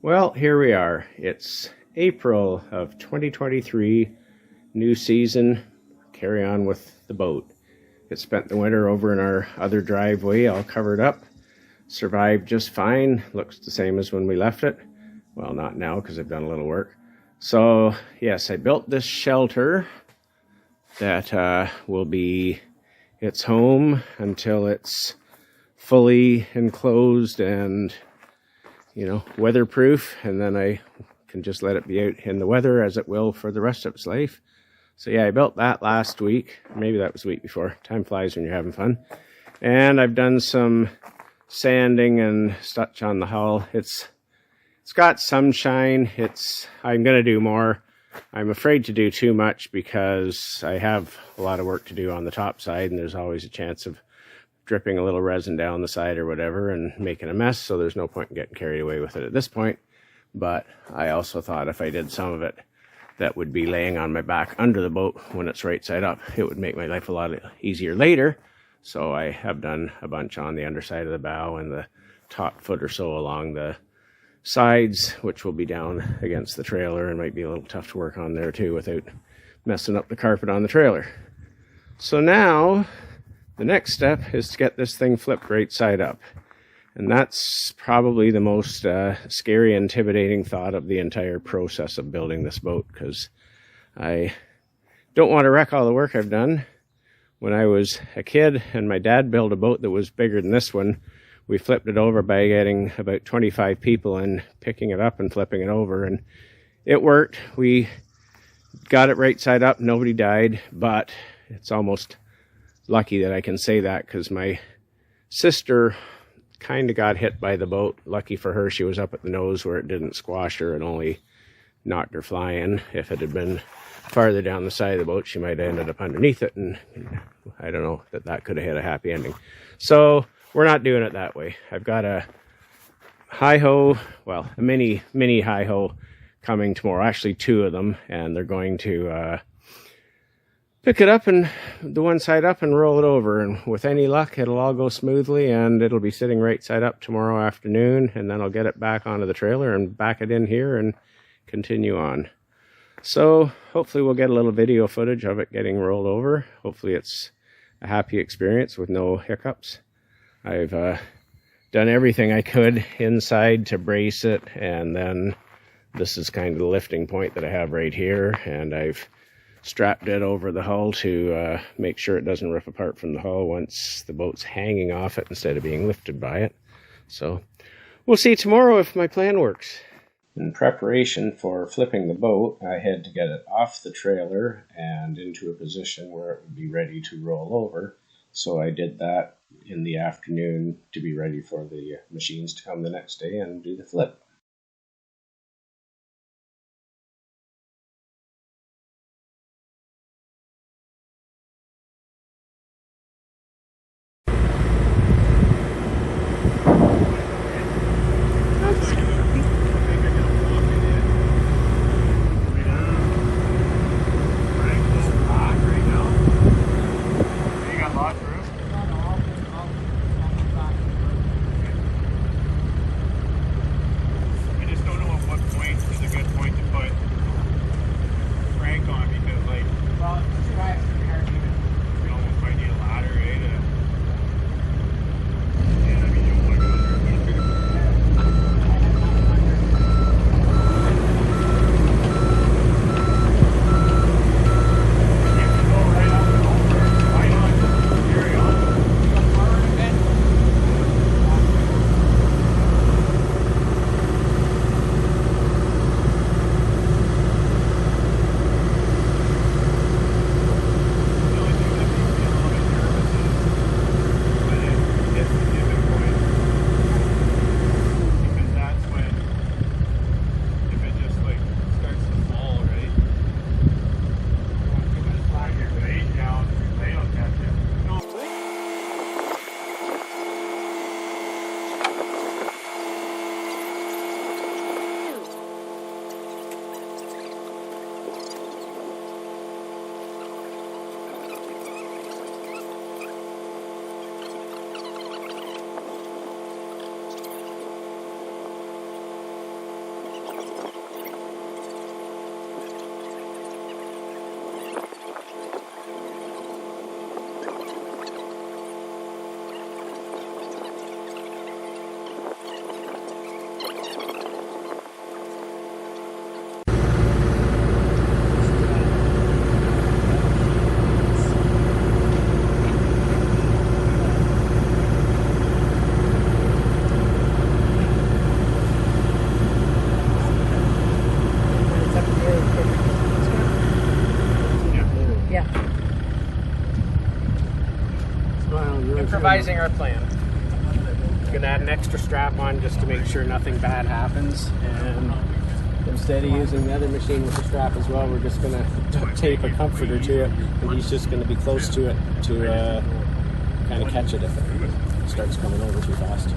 Well, here we are. It's April of 2023, new season. Carry on with the boat. It spent the winter over in our other driveway, all covered up. Survived just fine. Looks the same as when we left it. Well, not now because I've done a little work. So, yes, I built this shelter that will be its home until it's fully enclosed and, you know, weatherproof, and then I can just let it be out in the weather as it will for the rest of its life. So yeah, I built that last week. Maybe that was the week before. Time flies when you're having fun. And I've done some sanding and such on the hull. It's got some shine. I'm going to do more. I'm afraid to do too much because I have a lot of work to do on the top side, and there's always a chance of dripping a little resin down the side or whatever and making a mess, so there's no point in getting carried away with it at this point. But I also thought if I did some of it that would be laying on my back under the boat when it's right side up, it would make my life a lot easier later. So I have done a bunch on the underside of the bow and the top foot or so along the sides, which will be down against the trailer and might be a little tough to work on there too without messing up the carpet on the trailer. So now the next step is to get this thing flipped right side up. And that's probably the most scary, intimidating thought of the entire process of building this boat, because I don't want to wreck all the work I've done. When I was a kid and my dad built a boat that was bigger than this one, we flipped it over by getting about 25 people and picking it up and flipping it over. And it worked. We got it right side up. Nobody died, but it's almost lucky that I can say that because my sister kind of got hit by the boat. Lucky for her, she was up at the nose where it didn't squash her and only knocked her flying. If it had been farther down the side of the boat, she might have ended up underneath it, and I don't know that could have had a happy ending. So we're not doing it that way. I've got a hi-ho, well, a mini hi-ho coming tomorrow, actually two of them, and they're going to pick it up and the one side up and roll it over, and with any luck it'll all go smoothly and it'll be sitting right side up tomorrow afternoon, and then I'll get it back onto the trailer and back it in here and continue on. So hopefully we'll get a little video footage of it getting rolled over. Hopefully it's a happy experience with no hiccups. I've done everything I could inside to brace it, and then this is kind of the lifting point that I have right here, and I've strapped it over the hull to make sure it doesn't rip apart from the hull once the boat's hanging off it instead of being lifted by it. So we'll see tomorrow if my plan works. In preparation for flipping the boat, I had to get it off the trailer and into a position where it would be ready to roll over. So I did that in the afternoon to be ready for the machines to come the next day and do the flip. improvising our plan. Gonna add an extra strap on just to make sure nothing bad happens, and instead of using the other machine with the strap as well, we're just gonna duct tape a comforter to it, and he's just gonna be close to it to kind of catch it if it starts coming over too fast,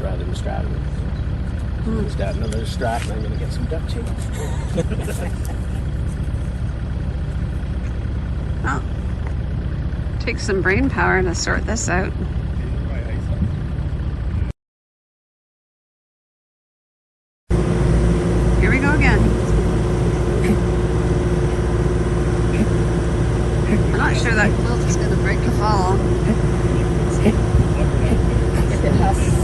rather than strapping it. Just add another strap, and I'm gonna get some duct tape. Well, takes some brain power to sort this out. Here we go again. I'm not sure that quilt is going to break the fall. If it has.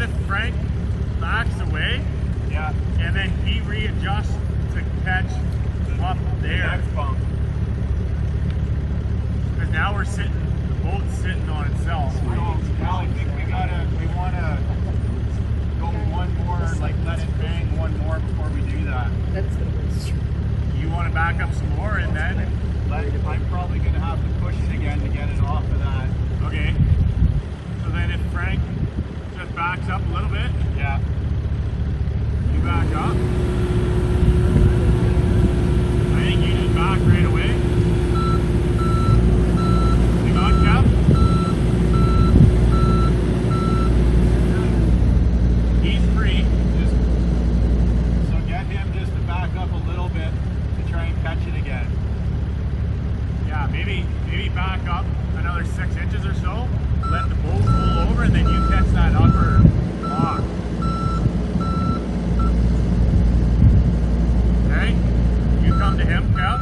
if Frank backs away? Yeah. And then he readjusts to catch up there. Next bump. Because now we're sitting, the boat's sitting on itself. So now I think we want to go one more, like let it bang one more before we do that. That's the worst. You want to back up some more and then? I'm probably going to have to push it again to get it off of that. Okay. So then if Frank just backs up a little bit, Yeah. you back up. I think you just back right away. Hang on, Kev. He's free. So get him just to back up a little bit to try and catch it again. Yeah, maybe back up another 6 inches or so. Let the boat roll over, and then you catch that upper lock. Okay, you come to him, Kev.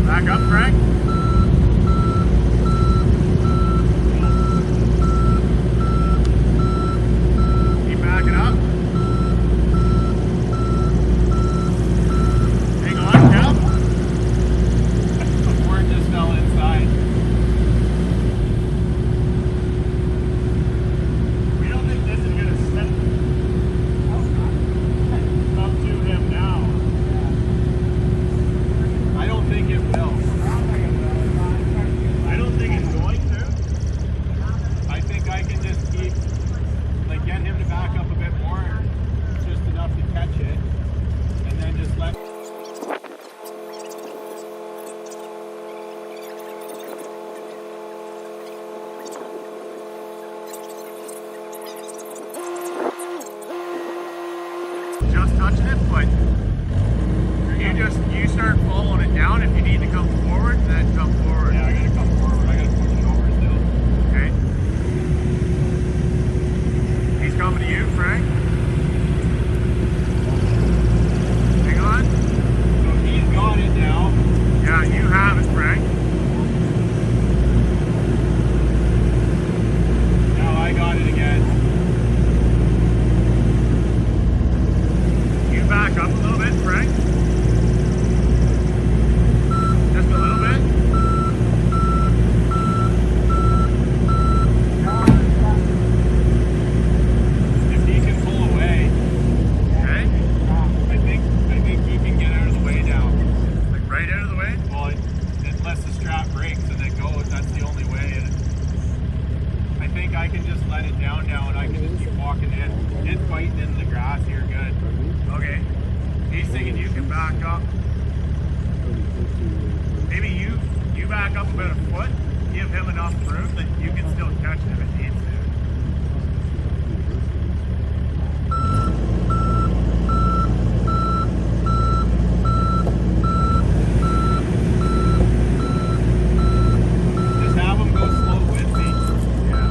Back up, Frank. Keep backing up. Hang on, Kev. The word just fell inside. We don't think this is going to slip up to him now. I don't think it will. I don't think it's going to. I think I can just keep, like, get him to back up a bit more, just enough to catch it, and then just let. Just touching it, but you start following it down. If you need to come forward, then come forward. Yeah, I gotta come forward. I gotta push it over still. Okay. He's coming to you, Frank. Hang on. So he's got it now. Yeah, you have it, Frank. Now I got it again. You back up a little bit, Frank. Just a little bit. If he can pull away, Okay. I think he can get out of the way now. Like right out of the way. Well, unless the strap breaks and it goes, that's the only way. And I think I can just let it down now, and I can just keep walking in. It's biting in the grass here good. Okay. He's thinking you can back up. Maybe you back up about a foot, give him enough room that you can still catch him if he needs to. Just have him go slow with me. Yeah.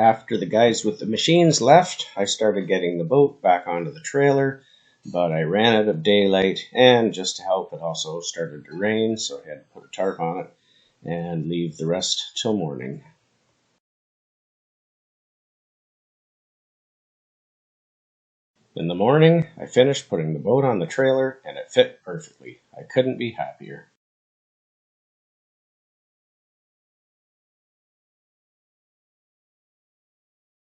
After the guys with the machines left, I started getting the boat back onto the trailer, but I ran out of daylight, and just to help, it also started to rain, so I had to put a tarp on it and leave the rest till morning. In the morning, I finished putting the boat on the trailer, and it fit perfectly. I couldn't be happier.